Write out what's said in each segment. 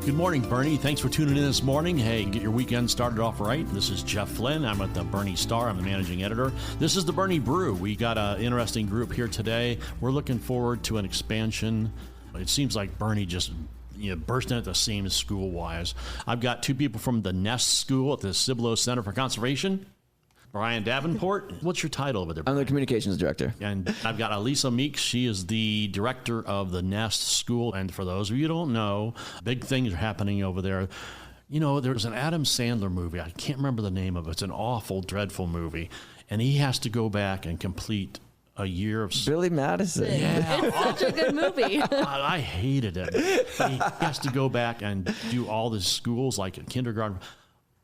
Good morning, Bernie. Thanks for tuning in this morning. Hey, get your weekend started off right. This is Jeff Flinn. I'm at the Boerne Star. I'm the managing editor. This is the Boerne Brew. We got an interesting group here today. We're looking forward to an expansion. It seems like Boerne just bursting at the seams school-wise. I've got two people from the Nest School at the Cibolo Center for Conservation. Brian Davenport, what's your title over there, Brian? I'm the communications director. And I've got Alysa Meeks. She is the director of the Nest School. And for those of you who don't know, big things are happening over there. You know, there's an Adam Sandler movie. I can't remember the name of it. It's an awful, dreadful movie. And he has to go back and complete a year of... Billy Madison. Yeah. It's such a good movie. I hated it. But he has to go back and do all the schools like at kindergarten.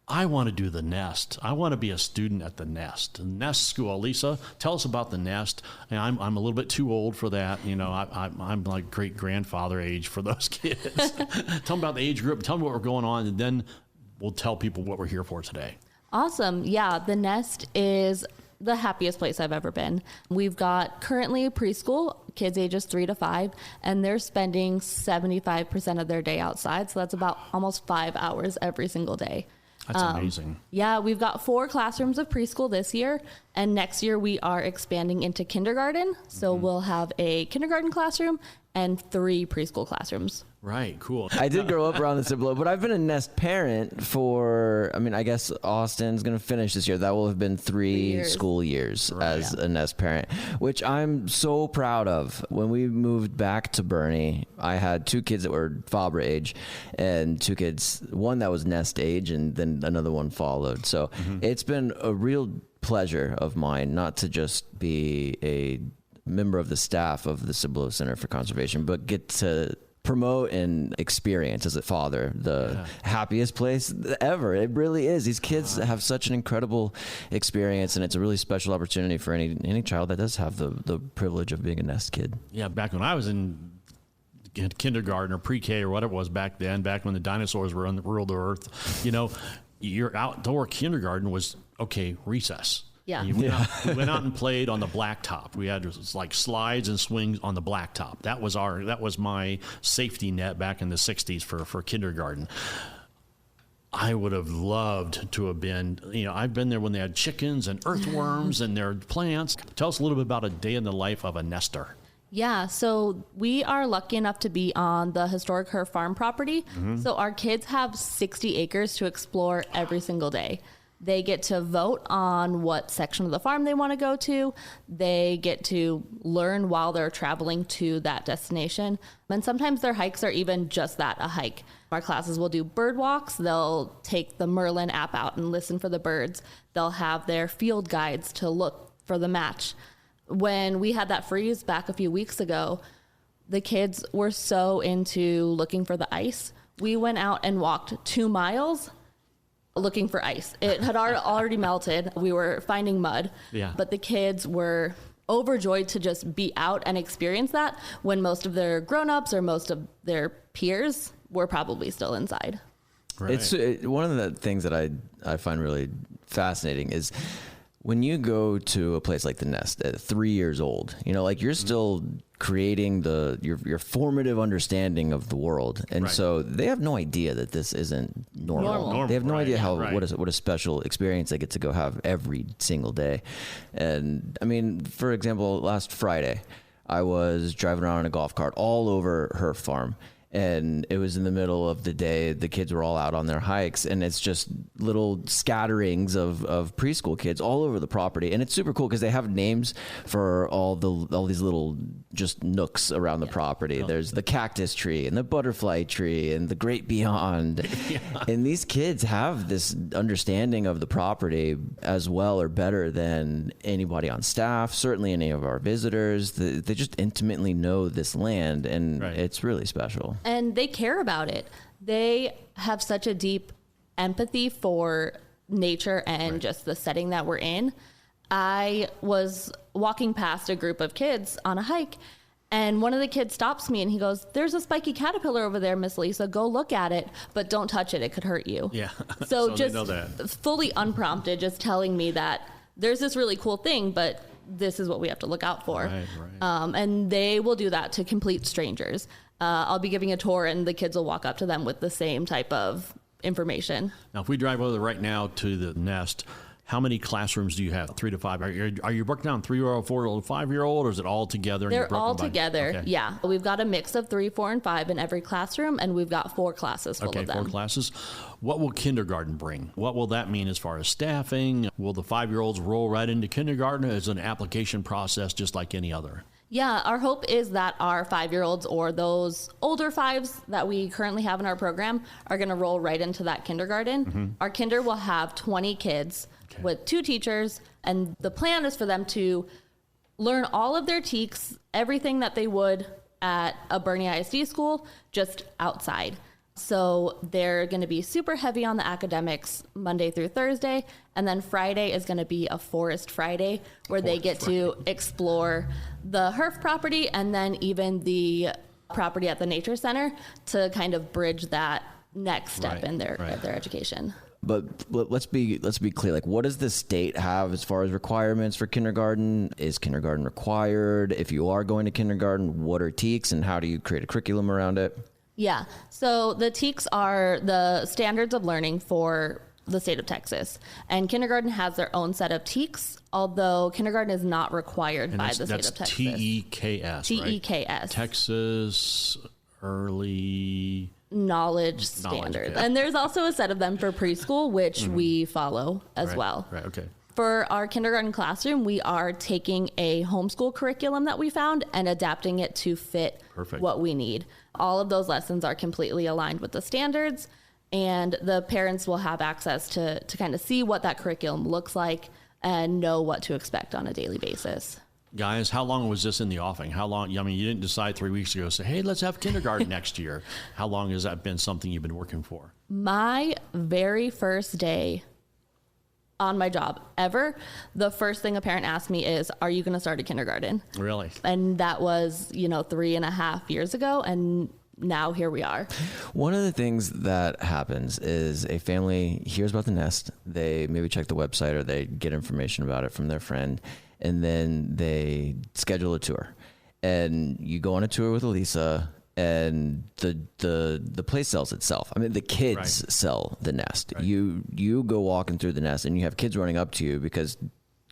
I want to do the Nest. I want to be a student at the Nest. The Nest School. Alysa, tell us about the Nest. And I'm a little bit too old for that. You know, I'm like great-grandfather age for those kids. Tell them about the age group. Tell them what we're going on, and then we'll tell people what we're here for today. Awesome. Yeah, the Nest is the happiest place I've ever been. We've got currently preschool, kids ages 3 to 5, and they're spending 75% of their day outside. So that's about almost 5 hours every single day. That's amazing. Yeah, we've got 4 classrooms of preschool this year, and next year we are expanding into kindergarten. So we'll have a kindergarten classroom and 3 preschool classrooms. Right, cool. I did grow up around the Cibolo, but I've been a Nest parent for, I guess Austin's going to finish this year. That will have been 3 school years as a Nest parent, which I'm so proud of. When we moved back to Boerne, I had 2 kids that were Fabre age and 2 kids, one that was Nest age, and then another one followed. So it's been a real pleasure of mine not to just be a member of the staff of the Cibolo Center for Conservation, but get to promote and experience as a father the happiest place ever. It really is. These kids have such an incredible experience, and it's a really special opportunity for any child that does have the privilege of being a Nest kid. Yeah, back when I was in kindergarten or pre-K or what it was back then, back when the dinosaurs were ruled the earth, your outdoor kindergarten was, recess. Yeah. We went out and played on the blacktop. We had like slides and swings on the blacktop. That was my safety net back in the 60s for kindergarten. I would have loved to have been, I've been there when they had chickens and earthworms and their plants. Tell us a little bit about a day in the life of a nester. Yeah, so we are lucky enough to be on the historic Herf Farm property. So our kids have 60 acres to explore every single day. They get to vote on what section of the farm they want to go to. They get to learn while they're traveling to that destination. And sometimes their hikes are even just that, a hike. Our classes will do bird walks. They'll take the Merlin app out and listen for the birds. They'll have their field guides to look for the match. When we had that freeze back a few weeks ago, the kids were so into looking for the ice. We went out and walked 2 miles looking for ice. It had already melted. We were finding mud, but the kids were overjoyed to just be out and experience that when most of their grown-ups or most of their peers were probably still inside. Right. It's one of the things that I find really fascinating is when you go to a place like the Nest at 3 years old, you're still creating your formative understanding of the world. And so they have no idea that this isn't normal. They have no idea what a special experience they get to go have every single day. And for example, last Friday, I was driving around in a golf cart all over Herf Farm. And it was in the middle of the day. The kids were all out on their hikes, and it's just little scatterings of preschool kids all over the property. And it's super cool because they have names for all these little just nooks around the property. There's the cactus tree and the butterfly tree and the great beyond. And these kids have this understanding of the property as well or better than anybody on staff, certainly any of our visitors. They just intimately know this land, and it's really special. And they care about it. They have such a deep empathy for nature and just the setting that we're in. I was walking past a group of kids on a hike, and one of the kids stops me and he goes, "There's a spiky caterpillar over there, Miss Lisa. Go look at it, but don't touch it. It could hurt you." Yeah. So just fully unprompted, just telling me that there's this really cool thing, but this is what we have to look out for. And they will do that to complete strangers. I'll be giving a tour and the kids will walk up to them with the same type of information. Now, if we drive over right now to the nest, how many classrooms do you have? 3 to 5? Are you broken down 3-year-old, 4-year-old, 5-year-old, or is it all together? They're all together. Okay. Yeah. We've got a mix of 3, 4, and 5 in every classroom, and we've got 4 classes full of them. 4 classes. What will kindergarten bring? What will that mean as far as staffing? Will the 5-year-olds roll right into kindergarten as an application process just like any other? Yeah, our hope is that our 5-year-olds or those older 5s that we currently have in our program are going to roll right into that kindergarten. Mm-hmm. Our kinder will have 20 kids with 2 teachers, and the plan is for them to learn all of their TEKS, everything that they would at a Boerne ISD school, just outside. So they're going to be super heavy on the academics Monday through Thursday, and then Friday is going to be a Forest Friday where they get to explore the Herf property and then even the property at the Nature Center to kind of bridge that next step in their education. But let's be clear. Like, what does the state have as far as requirements for kindergarten? Is kindergarten required? If you are going to kindergarten, what are TEKS and how do you create a curriculum around it? Yeah. So the TEKS are the standards of learning for the state of Texas. And kindergarten has their own set of TEKS, although kindergarten is not required by the state of Texas. That's TEKS, TEKS. Right? Texas Early Knowledge Standards. Okay. And there's also a set of them for preschool, which we follow as well. Right, okay. For our kindergarten classroom, we are taking a homeschool curriculum that we found and adapting it to fit what we need. All of those lessons are completely aligned with the standards, and the parents will have access to kind of see what that curriculum looks like and know what to expect on a daily basis. Guys, how long was this in the offing? How long? I mean, you didn't decide 3 weeks ago, say, hey, let's have kindergarten next year. How long has that been something you've been working for? My very first day on my job ever, the first thing a parent asked me is, are you going to start a kindergarten? Really? And that was, 3.5 years ago. And now here we are. One of the things that happens is a family hears about the nest. They maybe check the website or they get information about it from their friend, and then they schedule a tour. And you go on a tour with Alysa, and the place sells itself. I mean, the kids sell the nest. Right. You go walking through the nest, and you have kids running up to you because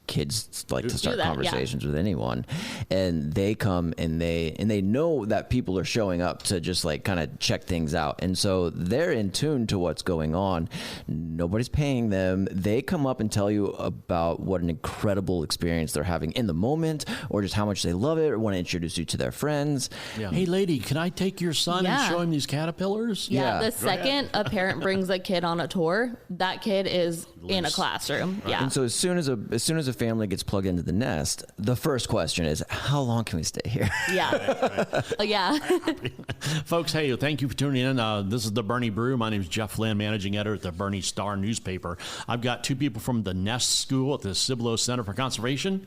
kids like to start conversations with anyone, and they come and they know that people are showing up to just like kind of check things out, and so they're in tune to what's going on. Nobody's paying them. They come up and tell you about what an incredible experience they're having in the moment, or just how much they love it, or want to introduce you to their friends. Yeah. Hey lady, can I take your son and show him these caterpillars? The second a parent brings a kid on a tour, that kid is in a classroom. Right. And so as soon as a family gets plugged into the nest, the first question is, how long can we stay here? Folks, hey, thank you for tuning in. This is the Boerne Brew. My name is Jeff Flinn, managing editor at the Boerne Star newspaper. I've got 2 people from the Nest School at the Cibolo Center for Conservation.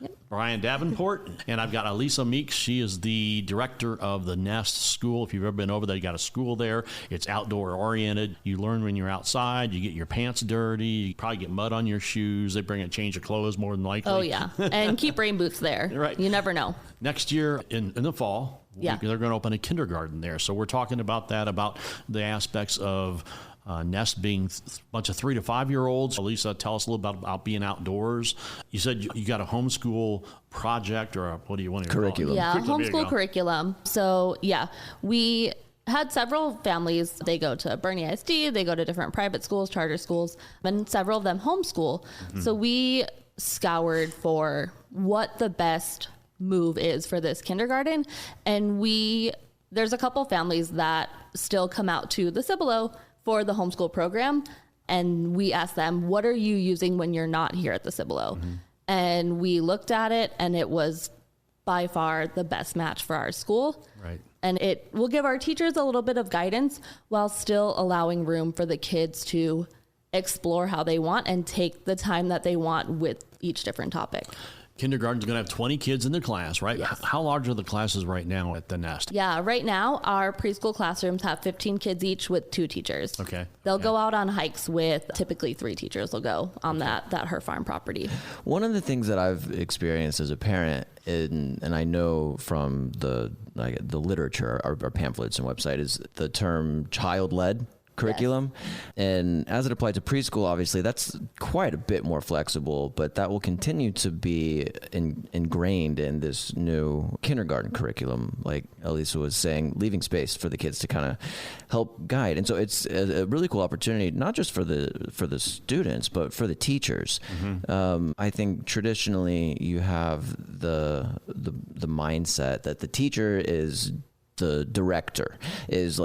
Yep. Brian Davenport, and I've got Alysa Meeks. She is the director of the Nest School. If you've ever been over there, you got a school there. It's outdoor oriented. You learn when you're outside. You get your pants dirty. You probably get mud on your shoes. They bring a change of clothes more than likely. Oh, yeah. And keep rain boots there. Right. You never know. Next year in the fall, they're going to open a kindergarten there. So we're talking about that, about the aspects of Nest being a bunch of 3 to 5 year olds. Alysa, tell us a little about being outdoors. You said you got a homeschool project, or what do you want to curriculum? Yeah, homeschool curriculum. So we had several families. They go to Boerne ISD, they go to different private schools, charter schools, and several of them homeschool. Mm-hmm. So we scoured for what the best move is for this kindergarten, and there's a couple families that still come out to the Cibolo for the homeschool program, and we asked them, what are you using when you're not here at the Cibolo? Mm-hmm. And we looked at it, and it was by far the best match for our school. Right. And it will give our teachers a little bit of guidance while still allowing room for the kids to explore how they want and take the time that they want with each different topic. Kindergarten's going to have 20 kids in the class, right? Yes. How large are the classes right now at the Nest? Yeah, right now our preschool classrooms have 15 kids each with 2 teachers. Okay. They'll go out on hikes with typically 3 teachers will go on that Herf Farm property. One of the things that I've experienced as a parent, and I know from the literature, our pamphlets and website, is the term child-led curriculum. Yes. And as it applies to preschool, obviously that's quite a bit more flexible, but that will continue to be ingrained in this new kindergarten curriculum, like Alysa was saying, leaving space for the kids to kind of help guide. And so it's a really cool opportunity, not just for the students, but for the teachers. Mm-hmm. I think traditionally you have the mindset that the teacher is the director, is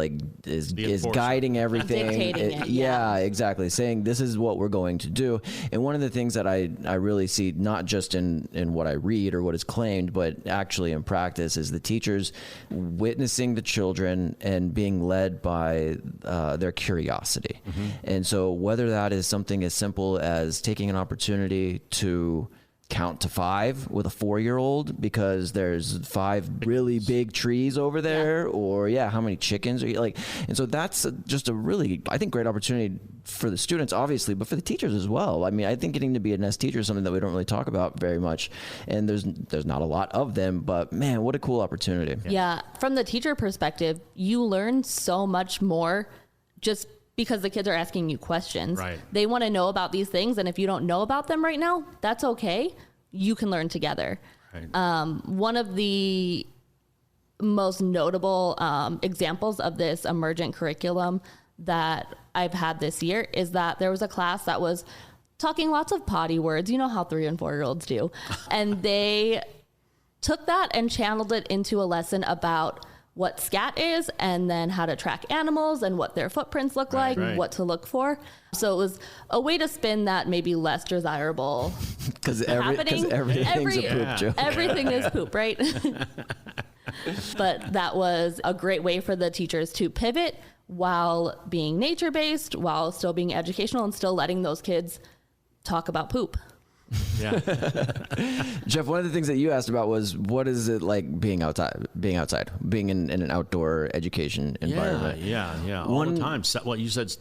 guiding everything. Dictating it. Yeah, exactly. Saying this is what we're going to do. And one of the things that I really see, not just in what I read or what is claimed, but actually in practice, is the teachers witnessing the children and being led by their curiosity. Mm-hmm. And so whether that is something as simple as taking an opportunity to count to 5 with a 4-year-old because there's 5 really big trees over there, or how many chickens are you like? And so that's just a really, I think, great opportunity for the students, obviously, but for the teachers as well. I mean, I think getting to be a Nest teacher is something that we don't really talk about very much, and there's not a lot of them, but man, what a cool opportunity. Yeah, from the teacher perspective, you learn so much more just because the kids are asking you questions. Right. They want to know about these things, and if you don't know about them right now, that's okay. You can learn together. Right. One of the most notable examples of this Emergent curriculum that I've had this year is that there was a class that was talking lots of potty words. You know how 3 and 4-year-olds do. And they took that and channeled it into a lesson about what scat is, and then how to track animals and what their footprints look like, and what to look for. So it was a way to spin that maybe less desirable because everything's a poop joke. Everything is poop, right? But that was a great way for the teachers to pivot while being nature-based, while still being educational, and still letting those kids talk about poop. Yeah. Jeff, one of the things that you asked about was, what is it like being outside, being in an outdoor education environment? Yeah. All the time. What you said,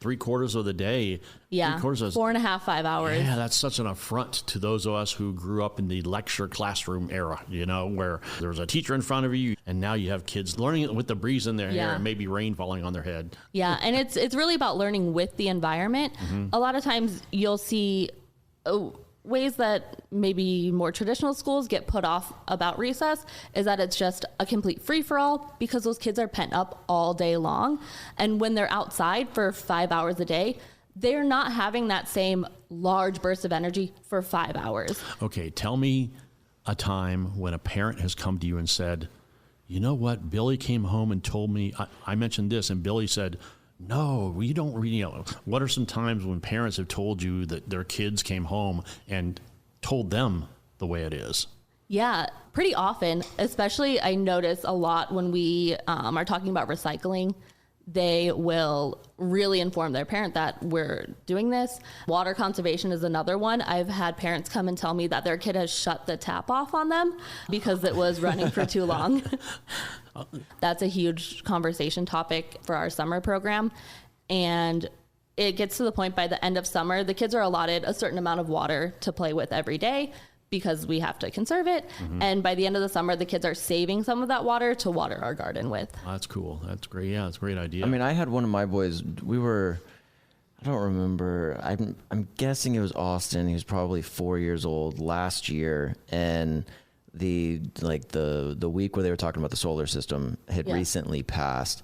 3/4 of the day. Yeah. 4.5, 5 hours. Yeah, that's such an affront to those of us who grew up in the lecture classroom era, where there was a teacher in front of you, and now you have kids learning with the breeze in their hair and maybe rain falling on their head. Yeah, and it's really about learning with the environment. Mm-hmm. A lot of times you'll see ways that maybe more traditional schools get put off about recess is that it's just a complete free-for-all because those kids are pent up all day long. And when they're outside for 5 hours a day, they're not having that same large burst of energy for 5 hours. Okay, tell me a time when a parent has come to you and said, you know what, Billy came home and told me, I mentioned this, and Billy said, no, we don't really. What are some times when parents have told you that their kids came home and told them the way it is? Yeah, pretty often. Especially, I notice a lot when we are talking about recycling. They will really inform their parent that we're doing this. Water conservation is another one. I've had parents come and tell me that their kid has shut the tap off on them because it was running for too long. That's a huge conversation topic for our summer program. And it gets to the point by the end of summer, the kids are allotted a certain amount of water to play with every day because we have to conserve it. Mm-hmm. And by the end of the summer, the kids are saving some of that water to water our garden with. Oh, that's cool. That's great. Yeah, it's a great idea. I mean, I had one of my boys, I don't remember. I'm guessing it was Austin. He was probably 4 years old last year. And the week where they were talking about the solar system had recently passed.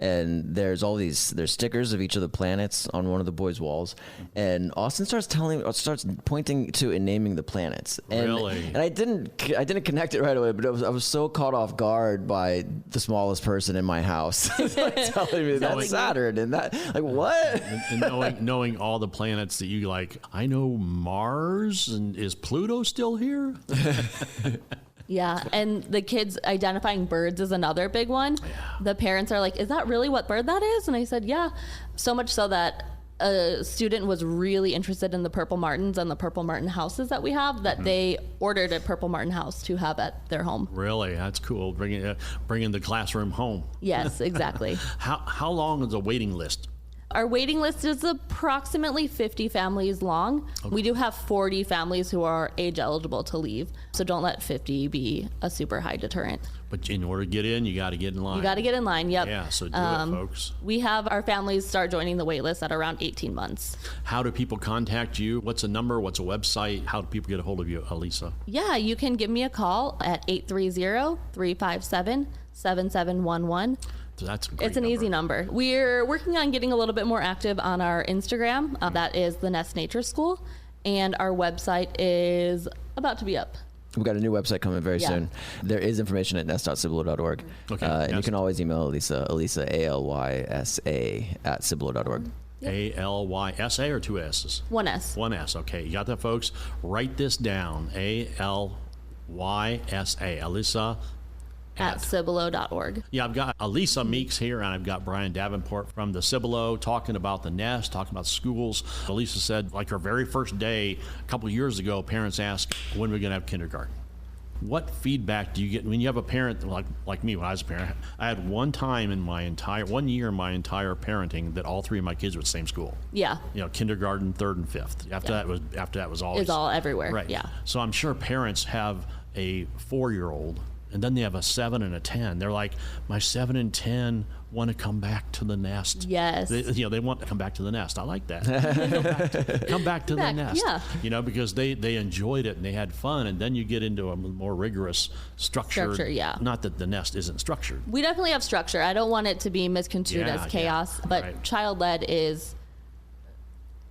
And there's stickers of each of the planets on one of the boys' walls, and Austin starts pointing to and naming the planets. And, really? And I didn't connect it right away, but I was so caught off guard by the smallest person in my house telling me that's Saturn and that, like, what? And knowing all the planets that you like. I know Mars, and is Pluto still here? Yeah, and the kids identifying birds is another big one. Yeah. The parents are like, is that really what bird that is? And I said, yeah. So much so that a student was really interested in the Purple Martins and the Purple Martin houses that we have, that they ordered a Purple Martin house to have at their home. Really? That's cool. Bringing the classroom home. Yes, exactly. How long is the waiting list? Our waiting list is approximately 50 families long. Okay. We do have 40 families who are age eligible to leave. So don't let 50 be a super high deterrent. But in order to get in, you got to get in line. You got to get in line, yep. Yeah, so do it, folks. We have our families start joining the wait list at around 18 months. How do people contact you? What's a number? What's a website? How do people get a hold of you, Alysa? Yeah, you can give me a call at 830-357-7711. That's a great It's an easy number. We're working on getting a little bit more active on our Instagram. That is the Nest Nature School. And our website is about to be up. We've got a new website coming very soon. There is information at nest.cibolo.org. Okay. And you can always email Alysa, Alysa, at cibolo.org. Yep. Alysa or two S's? One S. One S. Okay. You got that, folks? Write this down. Alysa, Alysa. At cibolo.org. Yeah, I've got Alysa Meeks here, and I've got Brian Davenport from the Cibolo talking about the Nest, talking about schools. Alysa said, like her very first day, a couple of years ago, parents asked, when are we going to have kindergarten? What feedback do you get when you have a parent like me? When I was a parent, I had one year in my entire parenting that all three of my kids were at the same school. Yeah. You know, kindergarten, third and fifth. After that was always. It's all everywhere. Right. Yeah. So I'm sure parents have a 4-year-old. And then they have a 7 and a 10. They're like, my 7 and 10 want to come back to the nest. Yes. They want to come back to the nest. I like that. come back to the nest. Yeah. You know, because they enjoyed it and they had fun. And then you get into a more rigorous structure. Yeah. Not that the nest isn't structured. We definitely have structure. I don't want it to be misconstrued as chaos. But right. child-led is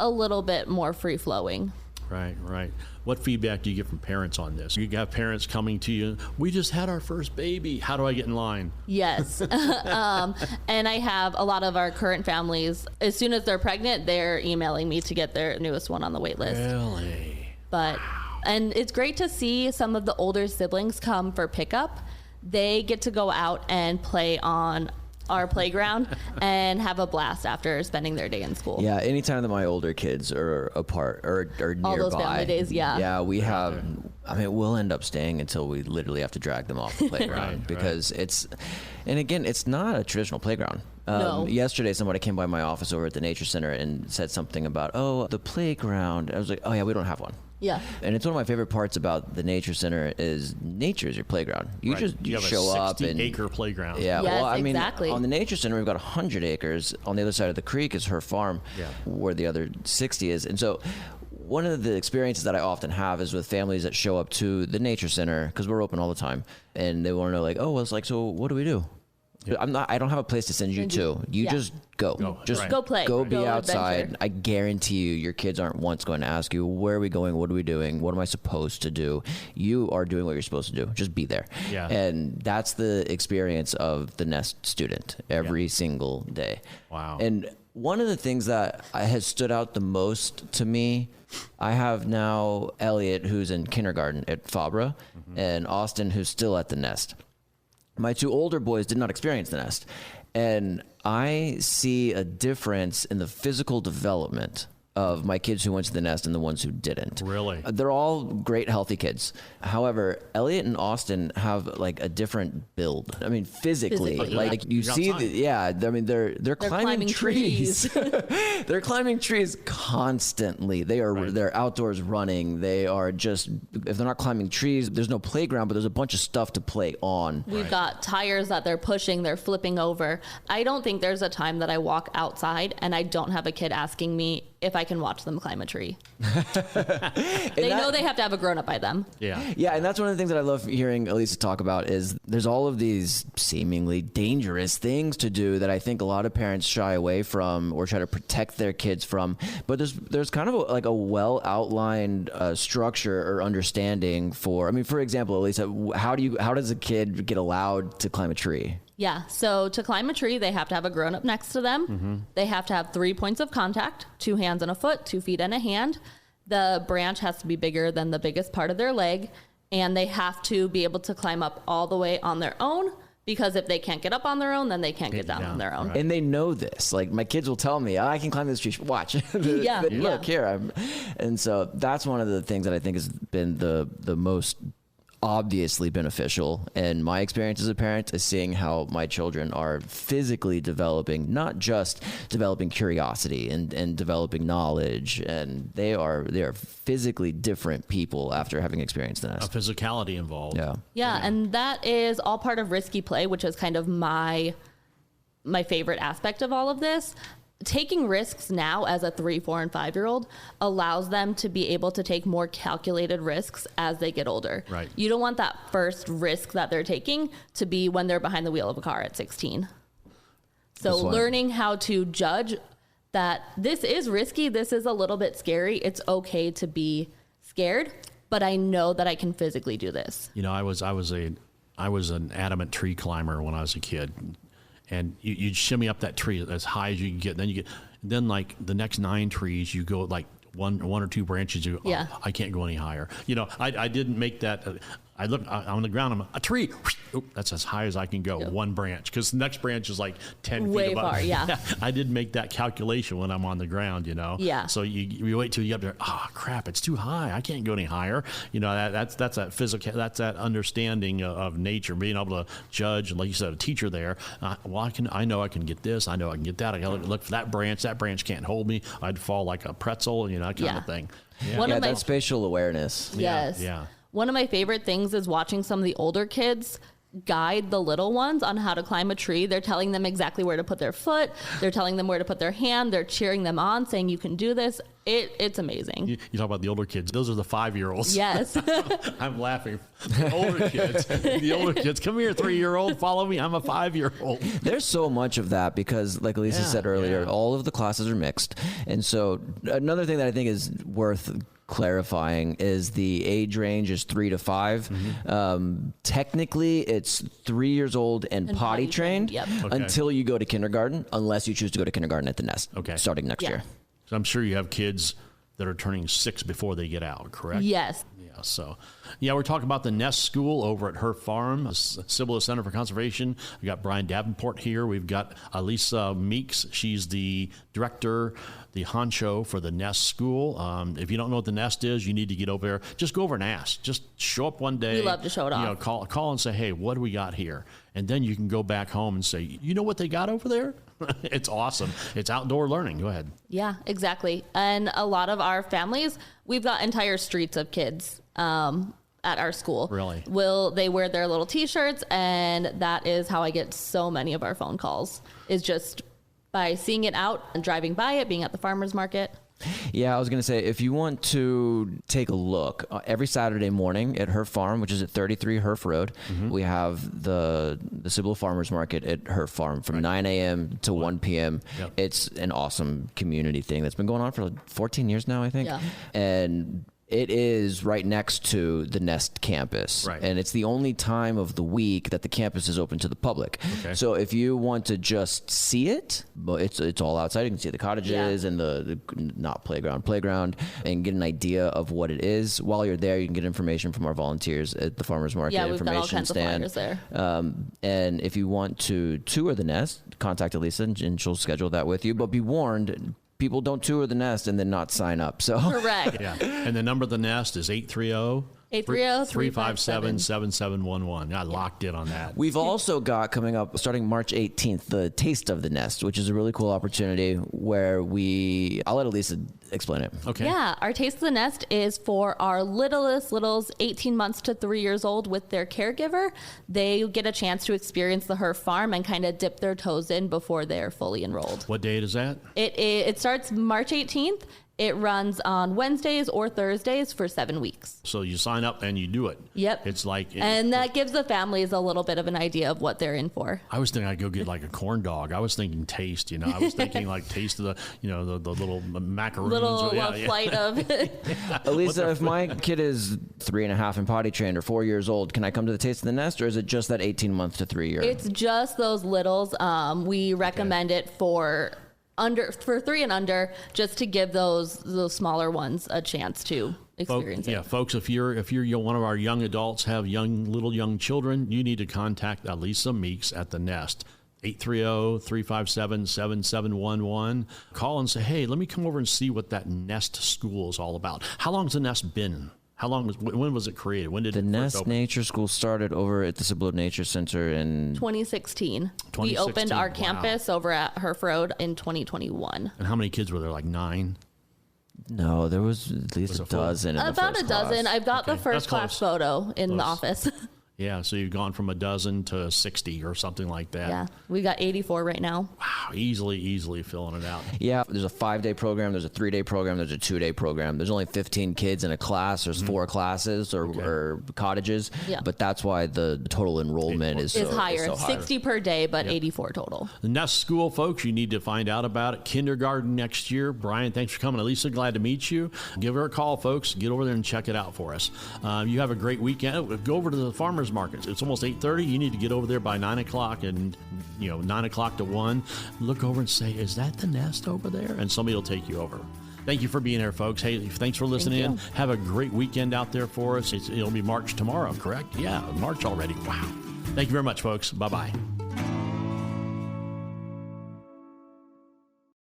a little bit more free-flowing. Right. What feedback do you get from parents on this? You got parents coming to you, we just had our first baby. How do I get in line? Yes. And I have a lot of our current families, as soon as they're pregnant, they're emailing me to get their newest one on the wait list. Really? And it's great to see some of the older siblings come for pickup. They get to go out and play on our playground and have a blast after spending their day in school. Yeah, anytime that my older kids are apart or nearby. All those family days, yeah. Yeah, we have, I mean, we'll end up staying until we literally have to drag them off the playground because it's, and again, it's not a traditional playground. No. Yesterday, somebody came by my office over at the Nature Center and said something about, the playground. I was like, oh yeah, we don't have one. Yeah. And it's one of my favorite parts about the Nature Center is nature is your playground. You just have show a up and 60-acre playground. Yeah. Yes, well, I mean, exactly. on the Nature Center, we've got 100 acres. On the other side of the creek is Herf Farm, where the other 60 is. And so one of the experiences that I often have is with families that show up to the Nature Center, because we're open all the time, and they want to know, like, oh, well, it's like, so what do we do? I don't have a place to send you to. You just go. Just go play. Go be outside. Adventure. I guarantee you, your kids aren't once going to ask you, where are we going? What are we doing? What am I supposed to do? You are doing what you're supposed to do. Just be there. Yeah. And that's the experience of the Nest student every single day. Wow. And one of the things that has stood out the most to me, I have now Elliot, who's in kindergarten at Fabra, and Austin, who's still at the Nest. My two older boys did not experience the Nest, and I see a difference in the physical development of my kids who went to the Nest and the ones who didn't. Really? They're all great, healthy kids. However, Elliot and Austin have like a different build. I mean, physically. Like you see, I mean, they're climbing trees. They're climbing trees constantly. They're outdoors running. They are just, if they're not climbing trees, there's no playground, but there's a bunch of stuff to play on. We've got tires that they're pushing, they're flipping over. I don't think there's a time that I walk outside and I don't have a kid asking me if I can watch them climb a tree. They know they have to have a grown-up by them. Yeah, and that's one of the things that I love hearing Alysa talk about is there's all of these seemingly dangerous things to do that I think a lot of parents shy away from or try to protect their kids from. But there's kind of like a well-outlined structure or understanding for, I mean, for example, Alysa, how does a kid get allowed to climb a tree? Yeah, so to climb a tree, they have to have a grown-up next to them. They have to have 3 points of contact, 2 hands and a foot, 2 feet and a hand. The branch has to be bigger than the biggest part of their leg, and they have to be able to climb up all the way on their own because if they can't get up on their own, then they can't get down on their own. Right. And they know this. Like, my kids will tell me, I can climb this tree. Watch. Look here. And so that's one of the things that I think has been the most obviously beneficial in my experience as a parent, is seeing how my children are physically developing, not just developing curiosity and developing knowledge, and they are physically different people after having experienced the nest. A physicality involved. Yeah, and that is all part of risky play, which is kind of my favorite aspect of all of this. Taking risks now as a 3, 4, and 5-year-old allows them to be able to take more calculated risks as they get older. Right. You don't want that first risk that they're taking to be when they're behind the wheel of a car at 16. So learning how to judge that this is risky, this is a little bit scary, it's okay to be scared, but I know that I can physically do this. You know, I was an adamant tree climber when I was a kid. And you'd shimmy up that tree as high as you can get. Then like the next 9 trees, you go like one or 2 branches. You go, I can't go any higher. You know, I didn't make that. I look on the ground. I'm a tree. Oh, that's as high as I can go. Yep. 1 branch, because the next branch is like 10 feet way above. Far. Yeah. I didn't make that calculation when I'm on the ground. You know. Yeah. So you wait till you get up there. Oh crap! It's too high. I can't go any higher. You know, that's that physical. That's that understanding of nature, being able to judge. And like you said, a teacher there. I know I can get this. I know I can get that. I got to look for that branch. That branch can't hold me. I'd fall like a pretzel. You know, that kind of thing. Yeah, that spatial awareness. Yes. Yeah. One of my favorite things is watching some of the older kids guide the little ones on how to climb a tree. They're telling them exactly where to put their foot. They're telling them where to put their hand. They're cheering them on, saying, you can do this. It's amazing. You talk about the older kids. Those are the 5-year-olds. Yes. I'm laughing. The older kids. The older kids. Come here, 3-year-old. Follow me. I'm a 5-year-old. There's so much of that because, like Alysa said earlier, all of the classes are mixed. And so another thing that I think is worth clarifying is the age range is 3 to 5. Technically, it's 3 years old and potty trained until you go to kindergarten, unless you choose to go to kindergarten at the nest starting next year. So I'm sure you have kids that are turning 6 before they get out, correct? Yes. Yeah. So, we're talking about the Nest School over at Herf Farm, Cibolo Center for Conservation. We've got Brian Davenport here. We've got Alysa Meeks. She's the director, the honcho for the Nest School. If you don't know what the Nest is, you need to get over there. Just go over and ask. Just show up one day. We love to show it off. Call and say, hey, what do we got here? And then you can go back home and say, you know what they got over there? It's awesome. It's outdoor learning. Go ahead. Yeah, exactly. And a lot of our families, we've got entire streets of kids at our school. Really? They wear their little T-shirts, and that is how I get so many of our phone calls, is just by seeing it out and driving by it, being at the farmer's market. Yeah, I was going to say, if you want to take a look, every Saturday morning at Herf Farm, which is at 33 Herf Road, we have the Cibolo Farmers Market at Herf Farm from 9 a.m. to 1 p.m. Yep. It's an awesome community thing that's been going on for like 14 years now, I think. Yeah. And it is right next to the Nest campus. Right. And it's the only time of the week that the campus is open to the public. Okay. So if you want to just see it, but it's all outside. You can see the cottages and the not playground, and get an idea of what it is. While you're there, you can get information from our volunteers at the farmers market. Yeah, we've information got all kinds stand. of flyers there. And if you want to tour the Nest, contact Alysa and she'll schedule that with you. But be warned, people don't tour the Nest and then not sign up. So correct. Yeah. And the number of the Nest is 830-357-7711. I locked in on that. We've also got coming up starting March 18th, the Taste of the Nest, which is a really cool opportunity where I'll let Alysa explain it. Okay. Yeah. Our Taste of the Nest is for our littles, 18 months to 3 years old with their caregiver. They get a chance to experience the Herf Farm and kind of dip their toes in before they're fully enrolled. What date is that? It starts March 18th. It runs on Wednesdays or Thursdays for 7 weeks. So you sign up and you do it. Yep. It's like... And that gives the families a little bit of an idea of what they're in for. I was thinking I'd go get like a corn dog. I was thinking taste, I was thinking like taste of the, the little macaroons. Flight of... Alysa, if my kid is 3.5 and potty trained or 4 years old, can I come to the Taste of the Nest, or is it just that 18 month to 3 year? It's just those littles. We recommend it for 3 and under, just to give those smaller ones a chance to experience it. Yeah, folks, if you're one of our young adults, have little young children, you need to contact Alysa Meeks at the Nest. 830-357-7711. Call and say, hey, let me come over and see what that Nest school is all about. How long has the Nest been? When was it created? When did the it Nest open? Nature School started over at the Cibolo Nature Center in 2016. We opened our campus over at Herf Road in 2021. And how many kids were there? Like 9? No, there was at least a dozen. About a dozen. Class. I've got the first class photo in the office. Yeah, so you've gone from a dozen to 60 or something like that. Yeah, we got 84 right now. Wow, easily filling it out. Yeah, there's a 5-day program, there's a 3-day program, there's a 2-day program. There's only 15 kids in a class. There's 4 classes or cottages. Yeah. But that's why the total enrollment is higher. so high. 60 per day, but 84 total. The Nest School, folks, you need to find out about it. Kindergarten next year. Brian, thanks for coming. Alysa, glad to meet you. Give her a call, folks. Get over there and check it out for us. You have a great weekend. Go over to the farmers markets. It's almost 8:30. You need to get over there by 9 o'clock, and 9 o'clock to 1. Look over and say, is that the Nest over there? And somebody will take you over. Thank you for being here, folks. Hey, thanks for listening in. Have a great weekend out there for us. It'll be March tomorrow, correct? Yeah, March already. Wow. Thank you very much, folks. Bye-bye.